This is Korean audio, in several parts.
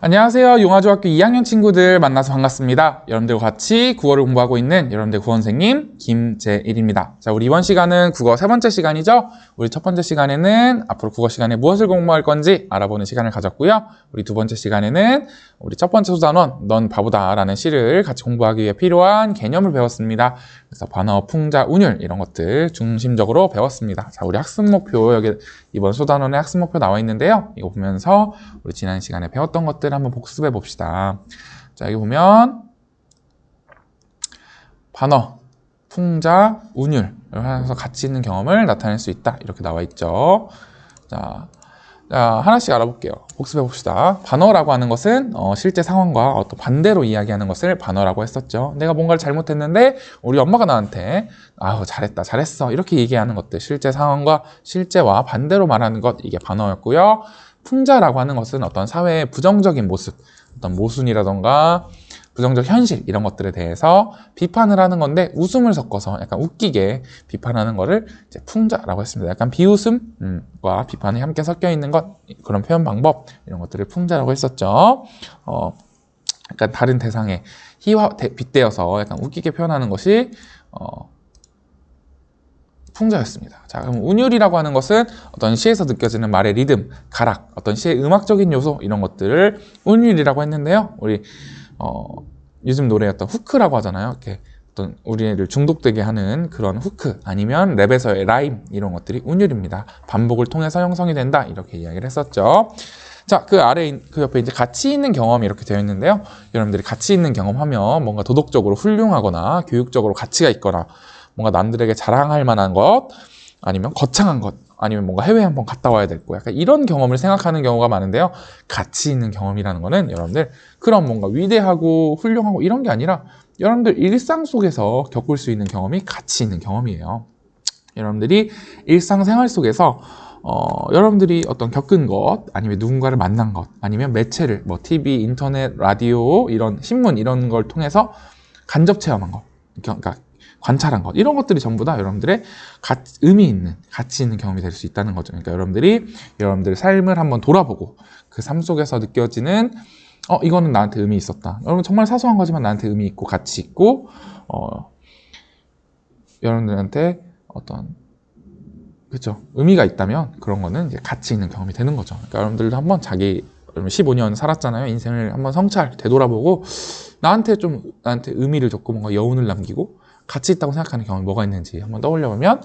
안녕하세요. 용화중학교 2학년 친구들 만나서 반갑습니다. 여러분들과 같이 국어를 공부하고 있는 여러분들 국어선생님 김재일입니다. 자, 우리 이번 시간은 국어 세 번째 시간이죠. 우리 첫 번째 시간에는 앞으로 국어 시간에 무엇을 공부할 건지 알아보는 시간을 가졌고요. 우리 두 번째 시간에는 우리 첫 번째 소단원 넌 바보다 라는 시를 같이 공부하기 위해 필요한 개념을 배웠습니다. 그래서 반어, 풍자, 운율 이런 것들 중심적으로 배웠습니다. 자, 우리 학습 목표 여기 이번 소단원의 학습 목표 나와 있는데요. 이거 보면서 우리 지난 시간에 배웠던 것들 한번 복습해 봅시다. 자, 여기 보면 반어, 풍자, 운율 하면서 가치 있는 경험을 나타낼 수 있다. 이렇게 나와 있죠. 자, 하나씩 알아볼게요. 복습해 봅시다. 반어라고 하는 것은 실제 상황과 어떤 반대로 이야기하는 것을 반어라고 했었죠. 내가 뭔가를 잘못했는데 우리 엄마가 나한테 아우 잘했다, 잘했어 이렇게 얘기하는 것들, 실제 상황과 실제와 반대로 말하는 것, 이게 반어였고요. 풍자라고 하는 것은 어떤 사회의 부정적인 모습, 어떤 모순이라던가 부정적 현실 이런 것들에 대해서 비판을 하는 건데 웃음을 섞어서 약간 웃기게 비판하는 거를 이제 풍자라고 했습니다. 약간 비웃음과 비판이 함께 섞여 있는 것, 그런 표현 방법 이런 것들을 풍자라고 했었죠. 약간 다른 대상에 빗대어서 약간 웃기게 표현하는 것이 풍자였습니다. 자, 그럼 운율이라고 하는 것은 어떤 시에서 느껴지는 말의 리듬, 가락, 어떤 시의 음악적인 요소 이런 것들을 운율이라고 했는데요. 우리 요즘 노래였던 후크라고 하잖아요. 이렇게 어떤 우리를 중독되게 하는 그런 후크 아니면 랩에서의 라임 이런 것들이 운율입니다. 반복을 통해서 형성이 된다 이렇게 이야기를 했었죠. 자, 그 아래 그 옆에 이제 가치 있는 경험이 이렇게 되어 있는데요. 여러분들이 가치 있는 경험하면 뭔가 도덕적으로 훌륭하거나 교육적으로 가치가 있거나 뭔가 남들에게 자랑할 만한 것 아니면 거창한 것 아니면 뭔가 해외에 한번 갔다 와야 될 거, 약간 이런 경험을 생각하는 경우가 많은데요. 가치 있는 경험이라는 거는 여러분들 그런 뭔가 위대하고 훌륭하고 이런 게 아니라 여러분들 일상 속에서 겪을 수 있는 경험이 가치 있는 경험이에요. 여러분들이 일상생활 속에서 여러분들이 어떤 겪은 것 아니면 누군가를 만난 것 아니면 매체를 뭐 TV, 인터넷, 라디오 이런 신문 이런 걸 통해서 간접 체험한 것, 그러니까 관찰한 것, 이런 것들이 전부 다 여러분들의 의미 있는, 가치 있는 경험이 될 수 있다는 거죠. 그러니까 여러분들의 삶을 한번 돌아보고 그 삶 속에서 느껴지는 이거는 나한테 의미 있었다. 여러분 정말 사소한 거지만 나한테 의미 있고 가치 있고 여러분들한테 어떤 그렇죠, 의미가 있다면 그런 거는 이제 가치 있는 경험이 되는 거죠. 그러니까 여러분들도 한번 여러분 15년 살았잖아요. 인생을 한번 성찰, 되돌아보고 나한테 의미를 줬고 뭔가 여운을 남기고 가치 있다고 생각하는 경험이 뭐가 있는지 한번 떠올려보면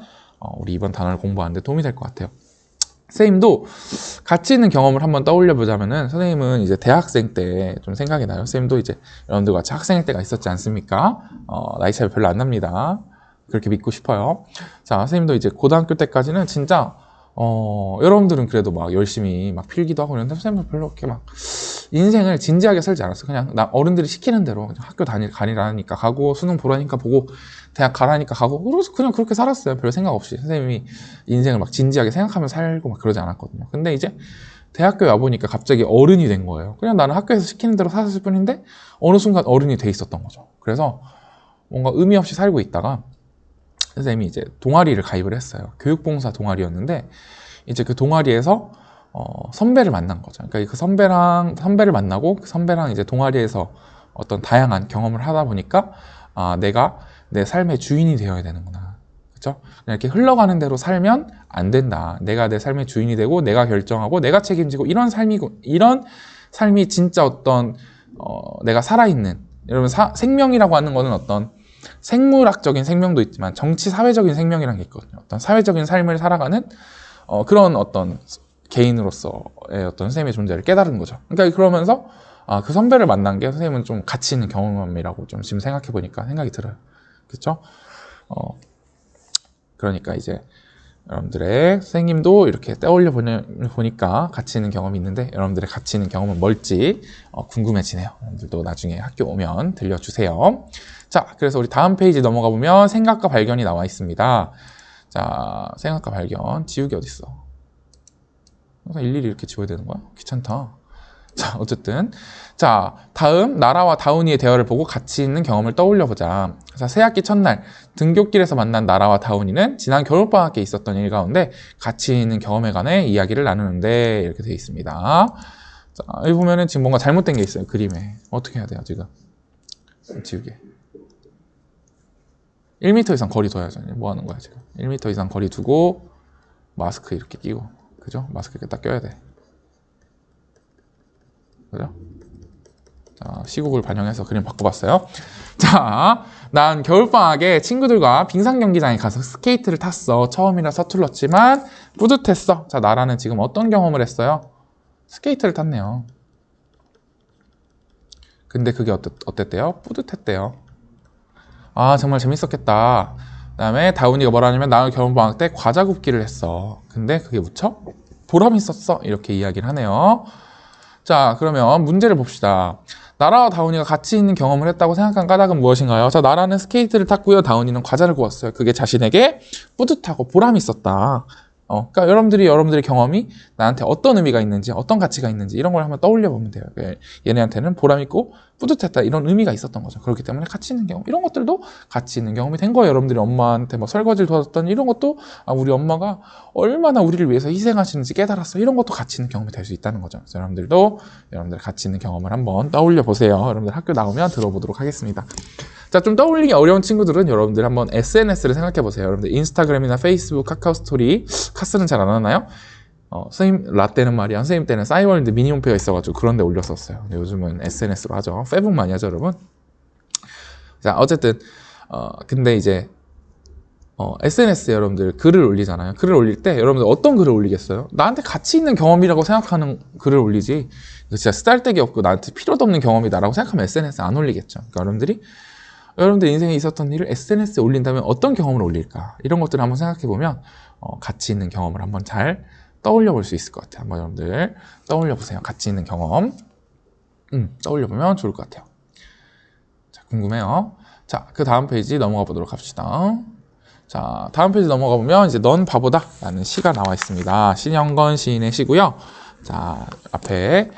우리 이번 단어를 공부하는데 도움이 될 것 같아요. 선생님도 가치 있는 경험을 한번 떠올려보자면은, 선생님은 이제 대학생 때 좀 생각이 나요. 선생님도 이제 여러분들과 같이 학생일 때가 있었지 않습니까? 나이 차이 별로 안 납니다. 그렇게 믿고 싶어요. 자, 선생님도 이제 고등학교 때까지는 진짜 여러분들은 그래도 막 열심히 막 필기도 하고 그랬는데 선생님은 별로 이렇게 막 인생을 진지하게 살지 않았어. 그냥 어른들이 시키는 대로 그냥 학교 가니라니까 가고, 수능 보라니까 보고, 대학 가라니까 가고, 그래서 그냥 그렇게 살았어요. 별 생각 없이. 선생님이 인생을 막 진지하게 생각하면서 살고 막 그러지 않았거든요. 근데 이제 대학교에 와보니까 갑자기 어른이 된 거예요. 그냥 나는 학교에서 시키는 대로 살았을 뿐인데 어느 순간 어른이 돼 있었던 거죠. 그래서 뭔가 의미 없이 살고 있다가 선생님이 이제 동아리를 가입을 했어요. 교육봉사 동아리였는데 이제 그 동아리에서 선배를 만난 거죠. 그러니까 그 선배를 만나고 그 선배랑 이제 동아리에서 어떤 다양한 경험을 하다 보니까 내가 내 삶의 주인이 되어야 되는구나. 그렇죠? 이렇게 흘러가는 대로 살면 안 된다. 내가 내 삶의 주인이 되고 내가 결정하고 내가 책임지고 이런 삶이 진짜 어떤 내가 살아있는, 여러분 생명이라고 하는 거는 어떤 생물학적인 생명도 있지만 정치 사회적인 생명이라는 게 있거든요. 어떤 사회적인 삶을 살아가는 그런 어떤 개인으로서의 어떤 선생님의 존재를 깨달은 거죠. 그러니까 그러면서 그 선배를 만난 게 선생님은 좀 가치 있는 경험이라고 좀 지금 생각해 보니까 생각이 들어요. 그렇죠? 그러니까 이제 여러분들의 선생님도 이렇게 떠올려 보니까 가치 있는 경험이 있는데 여러분들의 가치 있는 경험은 뭘지 궁금해지네요. 여러분들도 나중에 학교 오면 들려주세요. 자, 그래서 우리 다음 페이지 넘어가 보면 생각과 발견이 나와 있습니다. 자, 생각과 발견. 지우개 어딨어? 항상 일일이 이렇게 지워야 되는 거야? 귀찮다. 자, 어쨌든 자, 다음 나라와 다운이의 대화를 보고 가치 있는 경험을 떠올려보자. 자, 새학기 첫날 등굣길에서 만난 나라와 다운이는 지난 겨울방학에 있었던 일 가운데 가치 있는 경험에 관해 이야기를 나누는데 이렇게 되어 있습니다. 자, 여기 보면은 지금 뭔가 잘못된 게 있어요. 그림에. 어떻게 해야 돼요, 지금? 지우개. 1m 이상 거리 둬야죠. 뭐 하는 거야, 지금? 1m 이상 거리 두고, 마스크 이렇게 끼고. 그죠? 마스크 이렇게 딱 껴야 돼. 그죠? 자, 시국을 반영해서 그림 바꿔봤어요. 자, 난 겨울방학에 친구들과 빙상 경기장에 가서 스케이트를 탔어. 처음이라 서툴렀지만 뿌듯했어. 자, 나라는 지금 어떤 경험을 했어요? 스케이트를 탔네요. 근데 그게 어땠대요? 뿌듯했대요. 아, 정말 재밌었겠다. 그 다음에 다운이가 뭐라 하냐면 나는 겨울방학 때 과자 굽기를 했어. 근데 그게 무척 보람 있었어. 이렇게 이야기를 하네요. 자, 그러면 문제를 봅시다. 나라와 다운이가 같이 있는 경험을 했다고 생각한 까닭은 무엇인가요? 자, 나라는 스케이트를 탔고요. 다운이는 과자를 구웠어요. 그게 자신에게 뿌듯하고 보람이 있었다. 그러니까 여러분들의 경험이 나한테 어떤 의미가 있는지, 어떤 가치가 있는지 이런 걸 한번 떠올려 보면 돼요. 얘네한테는 보람 있고 뿌듯했다 이런 의미가 있었던 거죠. 그렇기 때문에 가치 있는 경험, 이런 것들도 가치 있는 경험이 된 거예요. 여러분들이 엄마한테 뭐 설거지를 도와줬던 이런 것도 우리 엄마가 얼마나 우리를 위해서 희생하시는지 깨달았어. 이런 것도 가치 있는 경험이 될 수 있다는 거죠. 그래서 여러분들도 여러분들의 가치 있는 경험을 한번 떠올려 보세요. 여러분들 학교 나오면 들어보도록 하겠습니다. 자, 좀 떠올리기 어려운 친구들은 여러분들 한번 SNS를 생각해 보세요. 여러분들 인스타그램이나 페이스북, 카카오 스토리, 카스는 잘 안 하나요? 선생님 라떼는 말이야. 선생님 때는 싸이월드 미니 홈페이지가 있어가지고 그런 데 올렸었어요. 요즘은 SNS로 하죠. 페북 많이 하죠, 여러분. 자, 어쨌든 근데 이제 SNS에 여러분들 글을 올리잖아요. 글을 올릴 때 여러분들 어떤 글을 올리겠어요? 나한테 가치 있는 경험이라고 생각하는 글을 올리지, 진짜 쓰잘데기 없고 나한테 필요도 없는 경험이다라고 생각하면 SNS에 안 올리겠죠. 그러니까 여러분들 인생에 있었던 일을 SNS에 올린다면 어떤 경험을 올릴까? 이런 것들을 한번 생각해보면 가치 있는 경험을 한번 잘 떠올려 볼 수 있을 것 같아요. 한번 여러분들 떠올려 보세요. 가치 있는 경험. 떠올려 보면 좋을 것 같아요. 자, 궁금해요. 자, 그 다음 페이지 넘어가 보도록 합시다. 자, 다음 페이지 넘어가 보면 이제 넌 바보다 라는 시가 나와 있습니다. 신영건 시인의 시고요. 자, 앞에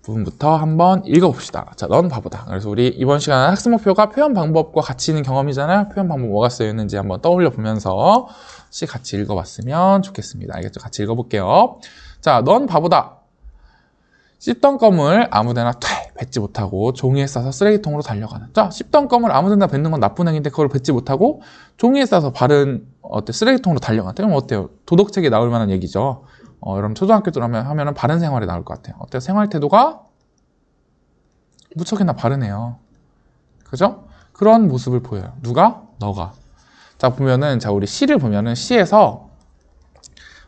부분부터 한번 읽어봅시다. 자, 넌 바보다. 그래서 우리 이번 시간은 학습 목표가 표현 방법과 가치 있는 경험이잖아요. 표현 방법 뭐가 쓰여 있는지 한번 떠올려 보면서 시 같이 읽어봤으면 좋겠습니다. 알겠죠? 같이 읽어볼게요. 자, 넌 바보다. 씹던 껌을 아무데나 뱉지 못하고 종이에 싸서 쓰레기통으로 달려가는. 자, 씹던 껌을 아무데나 뱉는 건 나쁜 행위인데 그걸 뱉지 못하고 종이에 싸서 쓰레기통으로 달려가는. 그럼 어때요? 도덕책에 나올 만한 얘기죠. 여러분 초등학교 때 하면은 바른 생활에 나올 것 같아요. 어때요? 생활 태도가 무척이나 바르네요. 그죠? 그런 모습을 보여요. 누가? 너가. 자, 보면은, 우리 시를 보면은 시에서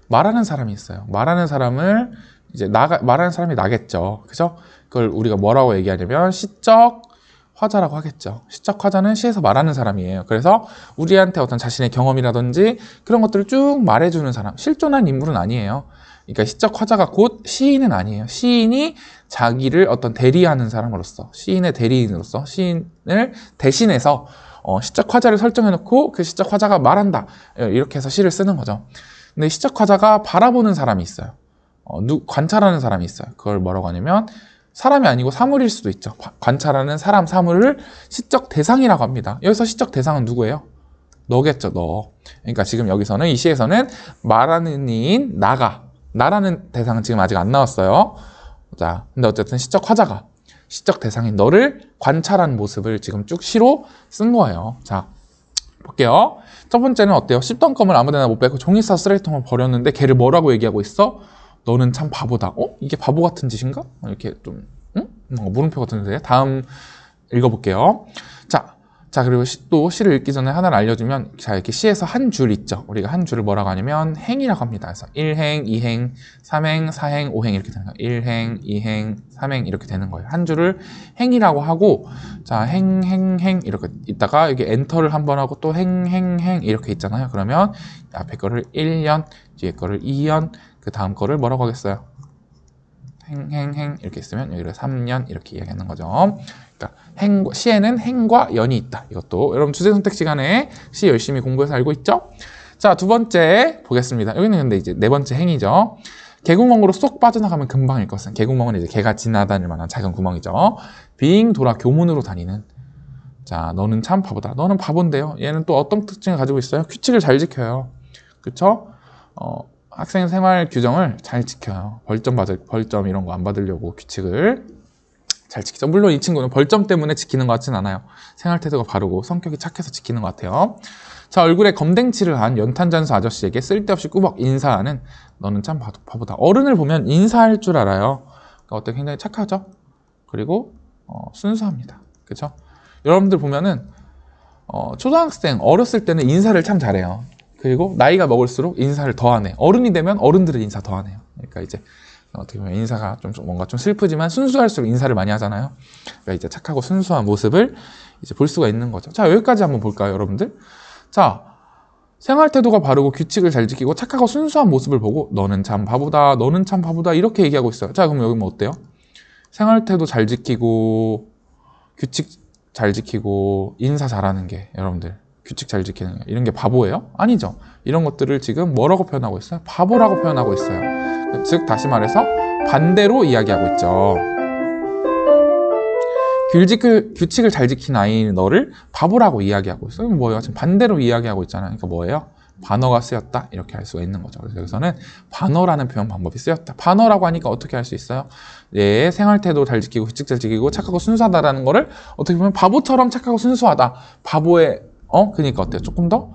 말하는 사람이 있어요. 말하는 사람을 말하는 사람이 나겠죠. 그죠? 그걸 우리가 뭐라고 얘기하냐면 시적 화자라고 하겠죠. 시적 화자는 시에서 말하는 사람이에요. 그래서 우리한테 어떤 자신의 경험이라든지 그런 것들을 쭉 말해주는 사람. 실존한 인물은 아니에요. 그러니까 시적 화자가 곧 시인은 아니에요. 시인이 자기를 어떤 대리하는 사람으로서, 시인의 대리인으로서 시인을 대신해서 시적 화자를 설정해놓고 그 시적 화자가 말한다. 이렇게 해서 시를 쓰는 거죠. 근데 시적 화자가 바라보는 사람이 있어요. 관찰하는 사람이 있어요. 그걸 뭐라고 하냐면 사람이 아니고 사물일 수도 있죠. 관찰하는 사람, 사물을 시적 대상이라고 합니다. 여기서 시적 대상은 누구예요? 너겠죠, 너. 그러니까 지금 여기서는 이 시에서는 말하는 이인 나라는 대상은 지금 아직 안 나왔어요. 자, 근데 어쨌든 시적 화자가 시적 대상인 너를 관찰한 모습을 지금 쭉 시로 쓴 거예요. 자, 볼게요. 첫 번째는 어때요? 씹던 껌을 아무데나 못 뱉고 종이 싸 쓰레기통을 버렸는데 걔를 뭐라고 얘기하고 있어? 너는 참 바보다. 이게 바보 같은 짓인가? 이렇게 좀 물음표 같은데. 다음 읽어볼게요. 자, 그리고 또 시를 읽기 전에 하나를 알려주면, 자, 이렇게 시에서 한 줄 있죠. 우리가 한 줄을 뭐라고 하냐면 행이라고 합니다. 그래서 1행, 2행, 3행, 4행, 5행 이렇게 되는 거예요. 1행, 2행, 3행 이렇게 되는 거예요. 한 줄을 행이라고 하고, 자, 행 이렇게 있다가 여기 엔터를 한번 하고 또 행 이렇게 있잖아요. 그러면 앞에 거를 1년, 뒤에 거를 2년, 그 다음 거를 뭐라고 하겠어요? 행 이렇게 있으면 여기를 3년 이렇게 이야기하는 거죠. 그러니까 시에는 행과 연이 있다. 이것도 여러분 주제 선택 시간에 시 열심히 공부해서 알고 있죠? 자, 두 번째 보겠습니다. 여기는 근데 이제 네 번째 행이죠. 개구멍으로 쏙 빠져나가면 금방일 것은. 개구멍은 이제 개가 지나다닐 만한 작은 구멍이죠. 빙 돌아 교문으로 다니는. 자, 너는 참 바보다. 너는 바본데요. 얘는 또 어떤 특징을 가지고 있어요? 규칙을 잘 지켜요. 그쵸? 학생 생활 규정을 잘 지켜요. 벌점 이런 거 안 받으려고 규칙을 잘 지키죠. 물론 이 친구는 벌점 때문에 지키는 것 같진 않아요. 생활 태도가 바르고 성격이 착해서 지키는 것 같아요. 자, 얼굴에 검댕칠을 한 연탄전수 아저씨에게 쓸데없이 꾸벅 인사하는 너는 참 바보다. 어른을 보면 인사할 줄 알아요. 그러니까 어때? 굉장히 착하죠. 그리고 순수합니다. 그렇죠? 여러분들 보면은 초등학생 어렸을 때는 인사를 참 잘해요. 그리고 나이가 먹을수록 인사를 더 하네. 어른이 되면 어른들은 인사 더 하네요. 그러니까 이제 어떻게 보면 인사가 좀 뭔가 좀 슬프지만 순수할수록 인사를 많이 하잖아요. 그러니까 이제 착하고 순수한 모습을 이제 볼 수가 있는 거죠. 자, 여기까지 한번 볼까요, 여러분들? 자, 생활 태도가 바르고 규칙을 잘 지키고 착하고 순수한 모습을 보고 너는 참 바보다, 너는 참 바보다 이렇게 얘기하고 있어요. 자, 그럼 여기 뭐 어때요? 생활 태도 잘 지키고 규칙 잘 지키고 인사 잘하는 게 여러분들 규칙 잘 지키는 게 이런 게 바보예요? 아니죠. 이런 것들을 지금 뭐라고 표현하고 있어요? 바보라고 표현하고 있어요. 즉 다시 말해서 반대로 이야기하고 있죠. 규칙을 잘 지킨 아이인 너를 바보라고 이야기하고 있어요. 이건 뭐예요? 지금 반대로 이야기하고 있잖아요. 그러니까 뭐예요? 반어가 쓰였다 이렇게 할 수가 있는 거죠. 그래서 여기서는 반어라는 표현 방법이 쓰였다. 반어라고 하니까 어떻게 할 수 있어요? 예, 생활 태도 잘 지키고 규칙 잘 지키고 착하고 순수하다라는 거를 어떻게 보면 바보처럼 착하고 순수하다. 바보의 그러니까 어때요? 조금 더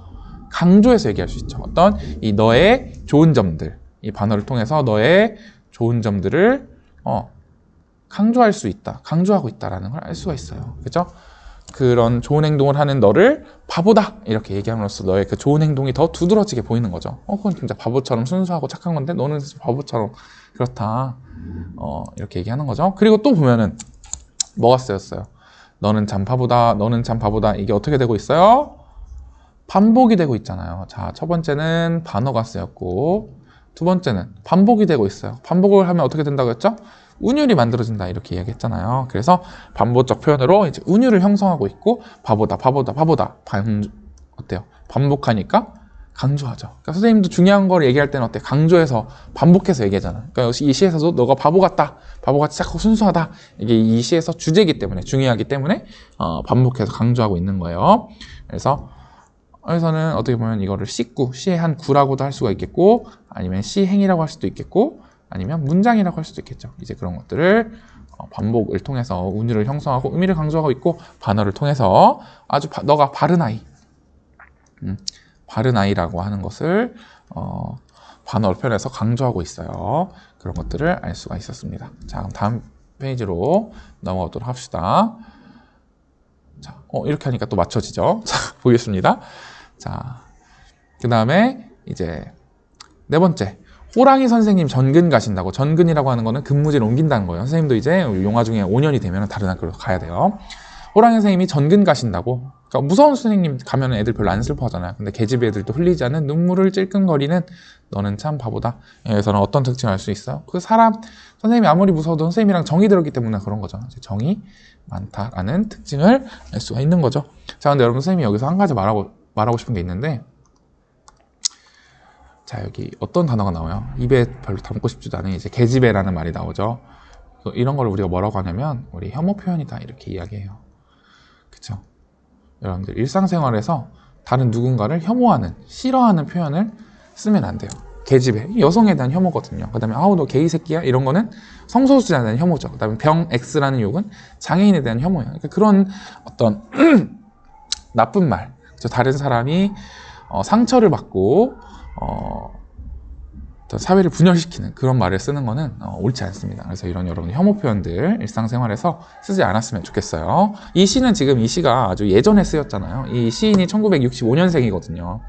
강조해서 얘기할 수 있죠. 어떤 이 너의 좋은 점들, 이 반어를 통해서 너의 좋은 점들을 강조할 수 있다. 강조하고 있다라는 걸 알 수가 있어요. 그렇죠? 그런 좋은 행동을 하는 너를 바보다 이렇게 얘기함으로써 너의 그 좋은 행동이 더 두드러지게 보이는 거죠. 그건 진짜 바보처럼 순수하고 착한 건데 너는 바보처럼 그렇다. 이렇게 얘기하는 거죠. 그리고 또 보면은 뭐가 쓰였어요? 너는 참 바보다, 너는 참 바보다. 이게 어떻게 되고 있어요? 반복이 되고 있잖아요. 자, 첫 번째는 반어가 쓰였고 두 번째는 반복이 되고 있어요. 반복을 하면 어떻게 된다고 했죠? 운율이 만들어진다 이렇게 이야기했잖아요. 그래서 반복적 표현으로 이제 운율을 형성하고 있고 바보다 어때요? 반복하니까 강조하죠. 그러니까 선생님도 중요한 걸 얘기할 때는 어때? 강조해서 반복해서 얘기하잖아요. 그러니까 이 시에서도 너가 바보 같다, 바보같이 착하고 순수하다. 이게 이 시에서 주제이기 때문에 중요하기 때문에 반복해서 강조하고 있는 거예요. 그래서 여기서는 어떻게 보면 이거를 시의 한 구라고도 할 수가 있겠고 아니면 시행이라고 할 수도 있겠고 아니면 문장이라고 할 수도 있겠죠. 이제 그런 것들을 반복을 통해서 운율을 형성하고 의미를 강조하고 있고 반어를 통해서 아주 너가 바른 아이, 바른 아이라고 하는 것을 반어를 표현해서 강조하고 있어요. 그런 것들을 알 수가 있었습니다. 자, 그럼 다음 페이지로 넘어가도록 합시다. 자, 이렇게 하니까 또 맞춰지죠. 자, 보겠습니다. 자, 그 다음에 이제 네 번째. 호랑이 선생님 전근 가신다고. 전근이라고 하는 거는 근무지를 옮긴다는 거예요. 선생님도 이제 용화 중에 5년이 되면 다른 학교로 가야 돼요. 호랑이 선생님이 전근 가신다고. 그러니까 무서운 선생님 가면 애들 별로 안 슬퍼하잖아요. 근데 계집 애들도 흘리지 않는 눈물을 찔끔거리는 너는 참 바보다. 여기서는 어떤 특징을 알 수 있어요? 그 사람, 선생님이 아무리 무서워도 선생님이랑 정이 들었기 때문에 그런 거죠. 정이 많다라는 특징을 알 수가 있는 거죠. 자, 근데 여러분 선생님이 여기서 한 가지 말하고 싶은 게 있는데 자, 여기 어떤 단어가 나와요? 입에 별로 담고 싶지도 않은 이제 계집애라는 말이 나오죠. 이런 걸 우리가 뭐라고 하냐면 우리 혐오 표현이다 이렇게 이야기해요. 그쵸? 여러분들 일상생활에서 다른 누군가를 혐오하는, 싫어하는 표현을 쓰면 안 돼요. 계집애, 여성에 대한 혐오거든요. 그 다음에 아우 너 게이 새끼야 이런 거는 성소수자에 대한 혐오죠. 그 다음에 병 X라는 욕은 장애인에 대한 혐오예요. 그러니까 그런 어떤 나쁜 말, 다른 사람이 상처를 받고 사회를 분열시키는 그런 말을 쓰는 거는 옳지 않습니다. 그래서 이런 여러분 혐오 표현들 일상생활에서 쓰지 않았으면 좋겠어요. 이 시는 지금 이 시가 아주 예전에 쓰였잖아요. 이 시인이 1965년생이거든요.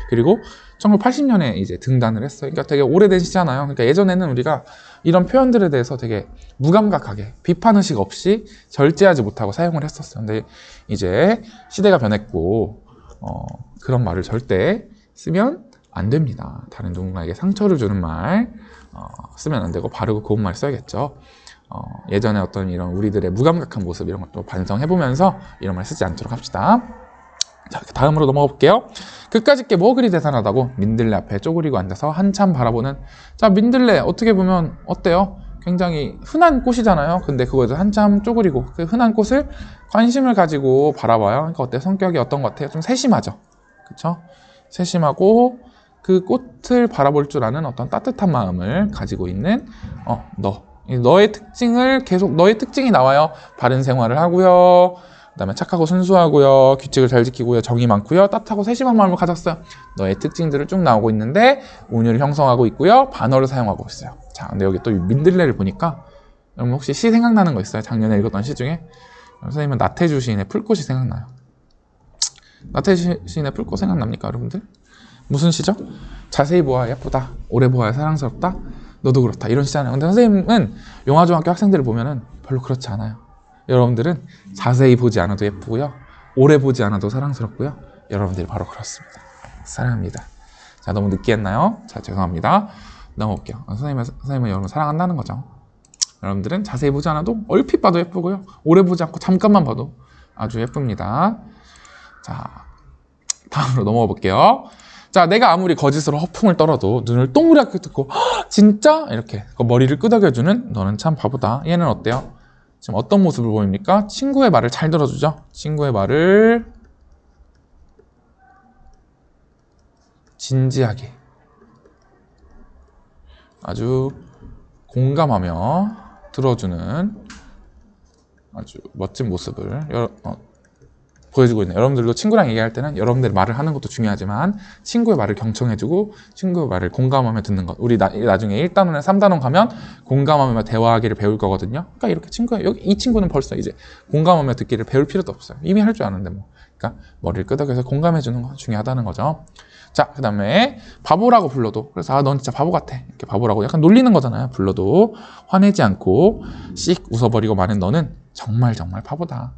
그리고 1980년에 이제 등단을 했어요. 그러니까 되게 오래된 시잖아요. 그러니까 예전에는 우리가 이런 표현들에 대해서 되게 무감각하게 비판의식 없이 절제하지 못하고 사용을 했었어요. 근데 이제 시대가 변했고 그런 말을 절대 쓰면 안 됩니다. 다른 누군가에게 상처를 주는 말 쓰면 안 되고 바르고 고운 말 써야겠죠. 예전에 어떤 이런 우리들의 무감각한 모습 이런 것도 반성해보면서 이런 말 쓰지 않도록 합시다. 자, 다음으로 넘어가 볼게요. 그까짓 게 뭐 그리 대단하다고 민들레 앞에 쪼그리고 앉아서 한참 바라보는. 자, 민들레 어떻게 보면 어때요? 굉장히 흔한 꽃이잖아요. 근데 그거에서 한참 쪼그리고 그 흔한 꽃을 관심을 가지고 바라봐요. 그러니까 어때요? 성격이 어떤 것 같아요? 좀 세심하죠. 그쵸? 세심하고 그 꽃을 바라볼 줄 아는 어떤 따뜻한 마음을 가지고 있는 너의 특징을 계속 너의 특징이 나와요. 바른 생활을 하고요. 그다음에 착하고 순수하고요. 규칙을 잘 지키고요. 정이 많고요. 따뜻하고 세심한 마음을 가졌어요. 너의 특징들을 쭉 나오고 있는데 운율을 형성하고 있고요. 반어를 사용하고 있어요. 자, 근데 여기 또 민들레를 보니까 여러분 혹시 시 생각나는 거 있어요? 작년에 읽었던 시 중에? 선생님은 나태주 시인의 풀꽃이 생각나요. 나태주 시인의 풀꽃 생각납니까, 여러분들? 무슨 시죠? 자세히 보아야 예쁘다. 오래 보아야 사랑스럽다. 너도 그렇다. 이런 시잖아요. 근데 선생님은 용화중학교 학생들을 보면은 별로 그렇지 않아요. 여러분들은 자세히 보지 않아도 예쁘고요. 오래 보지 않아도 사랑스럽고요. 여러분들이 바로 그렇습니다. 사랑합니다. 자, 너무 늦게 했나요? 자, 죄송합니다. 넘어올게요. 선생님은 여러분 사랑한다는 거죠. 여러분들은 자세히 보지 않아도 얼핏 봐도 예쁘고요. 오래 보지 않고 잠깐만 봐도 아주 예쁩니다. 자, 다음으로 넘어가 볼게요. 자, 내가 아무리 거짓으로 허풍을 떨어도 눈을 동그랗게 뜨고 진짜? 이렇게 머리를 끄덕여주는 너는 참 바보다. 얘는 어때요? 지금 어떤 모습을 보입니까? 친구의 말을 잘 들어주죠? 친구의 말을 진지하게 아주 공감하며 들어주는 아주 멋진 모습을 보여주고 있네요. 여러분들도 친구랑 얘기할 때는 여러분들의 말을 하는 것도 중요하지만 친구의 말을 경청해주고 친구의 말을 공감하며 듣는 것. 우리 나중에 1단원에 3단원 가면 공감하며 대화하기를 배울 거거든요. 그러니까 이렇게 이 친구는 벌써 이제 공감하며 듣기를 배울 필요도 없어요. 이미 할 줄 아는데 뭐. 그러니까 머리를 끄덕여서 공감해주는 거 중요하다는 거죠. 자, 그 다음에 바보라고 불러도, 그래서 넌 진짜 바보 같아 이렇게 바보라고 약간 놀리는 거잖아요. 불러도 화내지 않고 씩 웃어버리고 마는 너는 정말 정말 바보다.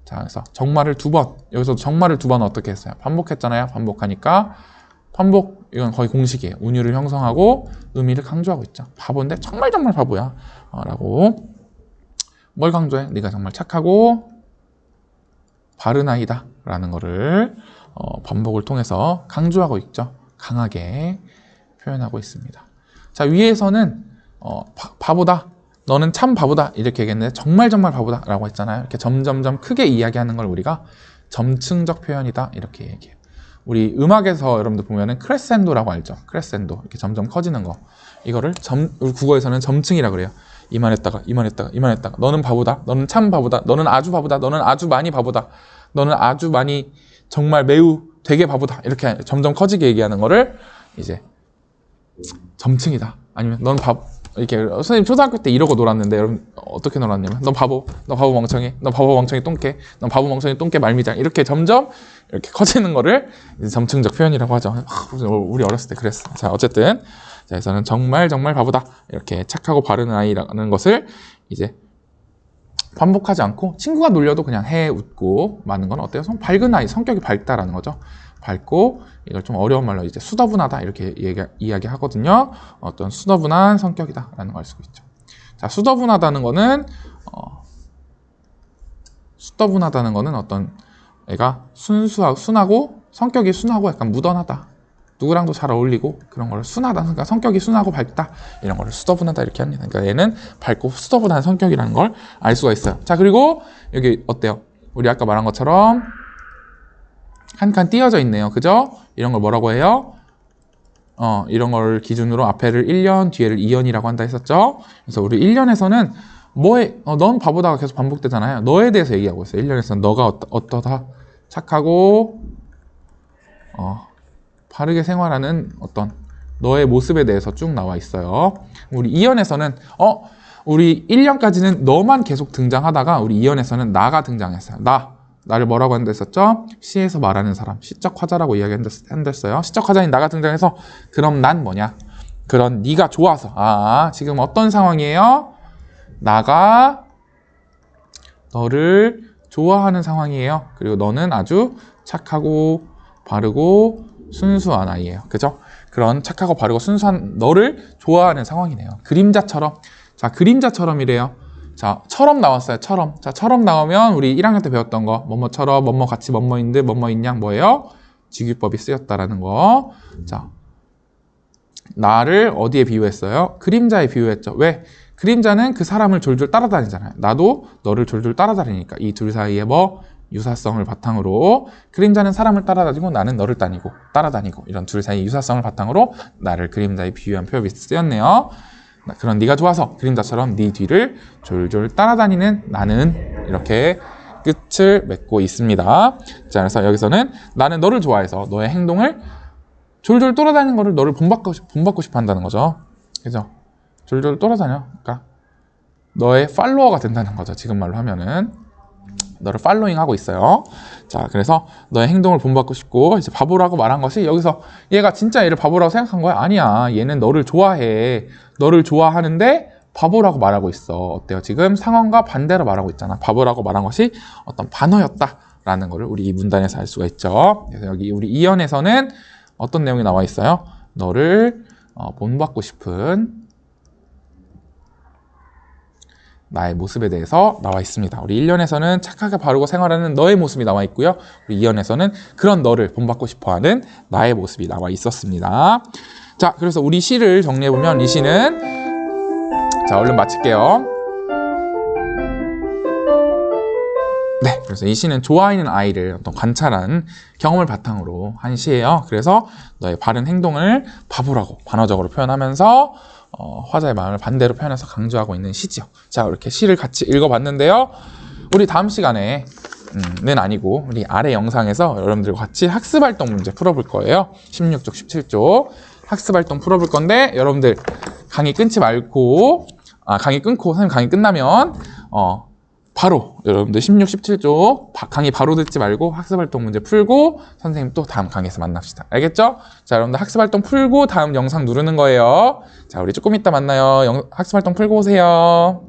자, 그래서 정말을 2번, 여기서 정말을 2번 어떻게 했어요? 반복했잖아요. 반복하니까 반복, 이건 거의 공식이에요. 운율을 형성하고 의미를 강조하고 있죠. 바보인데 정말 정말 바보야 라고. 뭘 강조해? 네가 정말 착하고 바른 아이다 라는 거를 반복을 통해서 강조하고 있죠. 강하게 표현하고 있습니다. 자, 위에서는 바보다, 너는 참 바보다 이렇게 얘기했는데 정말 정말 바보다 라고 했잖아요. 이렇게 점점점 크게 이야기하는 걸 우리가 점층적 표현이다 이렇게 얘기해요. 우리 음악에서 여러분들 보면은 크레센도라고 알죠? 크레센도, 이렇게 점점 커지는 거. 이거를 우리 국어에서는 점층이라 그래요. 이만했다가 너는 바보다, 너는 참 바보다, 너는 아주 바보다, 너는 아주 많이 바보다, 너는 아주 많이 정말 매우 되게 바보다, 이렇게 점점 커지게 얘기하는 거를 이제 점층이다. 아니면 넌 이렇게 선생님 초등학교 때 이러고 놀았는데 여러분 어떻게 놀았냐면 넌 바보 멍청이, 넌 바보 멍청이 똥개, 넌 바보 멍청이 똥개 말미장, 이렇게 점점 이렇게 커지는 거를 이제 점층적 표현이라고 하죠. 우리 어렸을 때 그랬어. 자, 어쨌든 자, 여기서는 정말 정말 바보다 이렇게 착하고 바른 아이라는 것을 이제 반복하지 않고 친구가 놀려도 그냥 웃고 마는 건 어때요? 밝은 아이, 성격이 밝다라는 거죠. 밝고, 이걸 좀 어려운 말로 이제 수더분하다 이렇게 이야기하거든요. 어떤 수더분한 성격이다라는 걸 알 수 있죠. 자, 수더분하다는 거는 어떤 애가 순하고 성격이 순하고 약간 무던하다. 누구랑도 잘 어울리고 그런 걸 순하다. 그러니까 성격이 순하고 밝다. 이런 거를 수더분하다 이렇게 합니다. 그러니까 얘는 밝고 수더분한 성격이라는 걸 알 수가 있어요. 자, 그리고 여기 어때요? 우리 아까 말한 것처럼 한 칸 띄어져 있네요. 그죠? 이런 걸 뭐라고 해요? 이런 걸 기준으로 앞에를 1년, 뒤에를 2년이라고 한다 했었죠? 그래서 우리 1년에서는 넌 바보다가 계속 반복되잖아요. 너에 대해서 얘기하고 있어요. 1년에서는 너가 어떠다, 착하고, 바르게 생활하는 어떤 너의 모습에 대해서 쭉 나와 있어요. 우리 2년에서는 우리 1년까지는 너만 계속 등장하다가 우리 2년에서는 나가 등장했어요. 나를 뭐라고 한다 했었죠? 시에서 말하는 사람, 시적 화자라고 이야기한댔어요. 시적 화자인 나가 등장해서 그럼 난 뭐냐? 그런 네가 좋아서 지금 어떤 상황이에요? 나가 너를 좋아하는 상황이에요. 그리고 너는 아주 착하고 바르고 순수한 아이예요. 그죠? 그런 착하고 바르고 순수한 너를 좋아하는 상황이네요. 그림자처럼. 자, 그림자처럼이래요. 자, 처럼 나왔어요. 처럼. 자, 처럼 나오면 우리 1학년 때 배웠던 거. 뭐뭐처럼, 뭐뭐 같이, 뭐뭐인데, 뭐뭐인양 뭐예요? 직유법이 쓰였다라는 거. 자, 나를 어디에 비유했어요? 그림자에 비유했죠. 왜? 그림자는 그 사람을 졸졸 따라다니잖아요. 나도 너를 졸졸 따라다니니까 이 둘 사이에 뭐 유사성을 바탕으로 그림자는 사람을 따라다니고 나는 너를 따라다니고 이런 둘 사이의 유사성을 바탕으로 나를 그림자에 비유한 표현이 쓰였네요. 그런 네가 좋아서 그림자처럼 네 뒤를 졸졸 따라다니는 나는 이렇게 끝을 맺고 있습니다. 자, 그래서 여기서는 나는 너를 좋아해서 너의 행동을 졸졸 돌아다니는 거를 너를 본받고 싶어 한다는 거죠. 그죠? 졸졸 돌아다녀. 그러니까 너의 팔로워가 된다는 거죠. 지금 말로 하면은 너를 팔로잉 하고 있어요. 자, 그래서 너의 행동을 본받고 싶고 이제 바보라고 말한 것이 여기서 얘가 진짜 얘를 바보라고 생각한 거야? 아니야. 얘는 너를 좋아해. 너를 좋아하는데 바보라고 말하고 있어. 어때요? 지금 상황과 반대로 말하고 있잖아. 바보라고 말한 것이 어떤 반어였다라는 거를 우리 이 문단에서 알 수가 있죠. 그래서 여기 우리 이연에서는 어떤 내용이 나와 있어요? 너를 본받고 싶은 나의 모습에 대해서 나와 있습니다. 우리 1년에서는 착하게 바르고 생활하는 너의 모습이 나와 있고요. 우리 2년에서는 그런 너를 본받고 싶어하는 나의 모습이 나와 있었습니다. 자, 그래서 우리 시를 정리해보면 이 시는 자, 얼른 마칠게요. 네, 그래서 이 시는 좋아하는 아이를 어떤 관찰한 경험을 바탕으로 한 시예요. 그래서 너의 바른 행동을 바보라고 반어적으로 표현하면서 화자의 마음을 반대로 표현해서 강조하고 있는 시지요. 자, 이렇게 시를 같이 읽어봤는데요. 우리 다음 시간에 는 아니고 우리 아래 영상에서 여러분들과 같이 학습활동 문제 풀어볼 거예요. 16쪽, 17쪽 학습활동 풀어볼 건데 여러분들 강의 끊지 말고 강의 끊고 선생님 강의 끝나면 바로 여러분들 16, 17쪽 강의 바로 듣지 말고 학습활동 문제 풀고 선생님 또 다음 강의에서 만납시다. 알겠죠? 자, 여러분들 학습활동 풀고 다음 영상 누르는 거예요. 자, 우리 조금 이따 만나요. 학습활동 풀고 오세요.